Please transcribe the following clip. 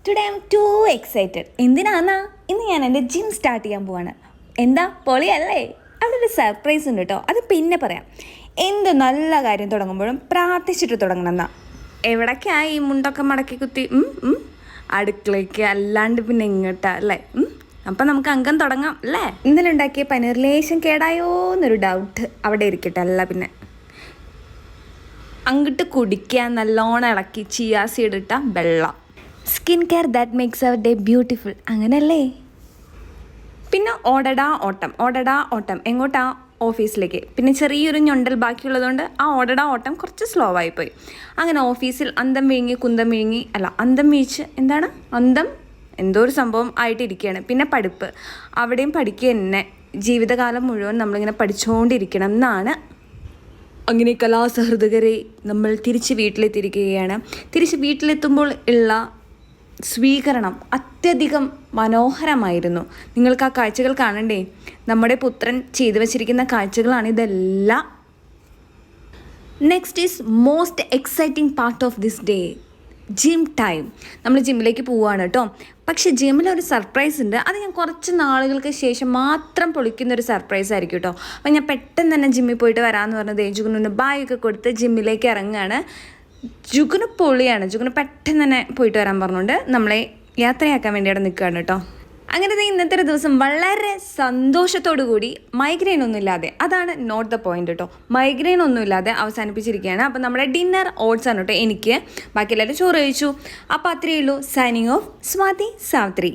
Today I am too excited. എന്തിനാന്നാ? ഇന്ന് ഞാൻ എൻ്റെ ജിം സ്റ്റാർട്ട് ചെയ്യാൻ പോവാണ്. എന്താ പൊളിയല്ലേ? അവിടെ ഒരു സർപ്രൈസ് ഉണ്ട് കേട്ടോ, അത് പിന്നെ പറയാം. എന്ത് നല്ല കാര്യം തുടങ്ങുമ്പോഴും പ്രാർത്ഥിച്ചിട്ട് തുടങ്ങണം എന്നാ. എവിടേക്കായി ഈ മുണ്ടൊക്കെ മടക്കി കുത്തി അടുക്കളയ്ക്ക്, അല്ലാണ്ട് പിന്നെ ഇങ്ങോട്ടാ അല്ലേ? അപ്പം നമുക്ക് അംഗം തുടങ്ങാം അല്ലേ? ഇന്നലെ ഉണ്ടാക്കിയ പനീർ ലേശം കേടായോ എന്നൊരു ഡൗട്ട് അവിടെ ഇരിക്കട്ടെ. അല്ല പിന്നെ അങ്ങോട്ട് കുടിക്കാൻ നല്ലോണം ഇളക്കി ചിയാ സീഡ് ഇട്ട വെള്ളം. Skin care that makes our day beautiful, അങ്ങനല്ലേ? പിന്നെ ഓടടാ ഓട്ടം എങ്ങോട്ടാ? ഓഫീസിലേക്ക്. പിന്നെ ചെറിയൊരു ഞൊണ്ടൽ ബാക്കിയുള്ളതുകൊണ്ട് ആ ഓടടാ ഓട്ടം കുറച്ച് സ്ലോ ആയിപ്പോയി. അങ്ങനെ ഓഫീസിൽ അന്തം വീഴ്ച് എന്താണ് അന്തം എന്തോ ഒരു സംഭവം ആയിട്ടിരിക്കുകയാണ്. പിന്നെ പഠിപ്പ്, അവിടെയും പഠിക്കുക തന്നെ. ജീവിതകാലം മുഴുവൻ നമ്മളിങ്ങനെ പഠിച്ചുകൊണ്ടിരിക്കണം എന്നാണ്. അങ്ങനെ കലാസഹൃദകരെ നമ്മൾ തിരിച്ച് വീട്ടിലെത്തിയിരിക്കുകയാണ്. തിരിച്ച് വീട്ടിലെത്തുമ്പോൾ ഉള്ള സ്വീകരണം അത്യധികം മനോഹരമായിരുന്നു. നിങ്ങൾക്ക് ആ കാഴ്ചകൾ കാണണ്ടേ? നമ്മുടെ പുത്രൻ ചെയ്തു വച്ചിരിക്കുന്ന കാഴ്ചകളാണ് ഇതെല്ലാം. Next is most exciting part of this day, gym time. നമ്മൾ ജിമ്മിലേക്ക് പോവുകയാണ് കേട്ടോ. പക്ഷേ ജിമ്മിലൊരു സർപ്രൈസ് ഉണ്ട്. അത് ഞാൻ കുറച്ച് നാളുകൾക്ക് ശേഷം മാത്രം പൊളിക്കുന്നൊരു സർപ്രൈസ് ആയിരിക്കും കേട്ടോ. അപ്പം ഞാൻ പെട്ടെന്ന് തന്നെ ജിമ്മിൽ പോയിട്ട് വരാമെന്ന് പറഞ്ഞത് ജുഗുനുവിന് ബായൊക്കെ കൊടുത്ത് ജിമ്മിലേക്ക് ഇറങ്ങുകയാണ്. ജുഗുന് പൊളിയാണ്. ജുഗുന് പെട്ടെന്ന് തന്നെ പോയിട്ട് വരാൻ പറഞ്ഞുകൊണ്ട് നമ്മളെ യാത്രയാക്കാൻ വേണ്ടി അവിടെ നിൽക്കുകയാണ് കേട്ടോ. അങ്ങനെ ഇന്നത്തെ ഒരു ദിവസം വളരെ സന്തോഷത്തോടു കൂടി മൈഗ്രെയിൻ ഒന്നുമില്ലാതെ, അതാണ് നോട്ട് ദ പോയിന്റ് കേട്ടോ, മൈഗ്രെയിൻ ഒന്നുമില്ലാതെ അവസാനിപ്പിച്ചിരിക്കുകയാണ്. അപ്പം നമ്മുടെ ഡിന്നർ ഓട്സ് ആണ് കേട്ടോ എനിക്ക്. ബാക്കി എല്ലാവരും ചോറ് കഴിച്ചു. അപ്പോൾ അത്രയേ ഉള്ളൂ. Signing off, Swathi Savitri.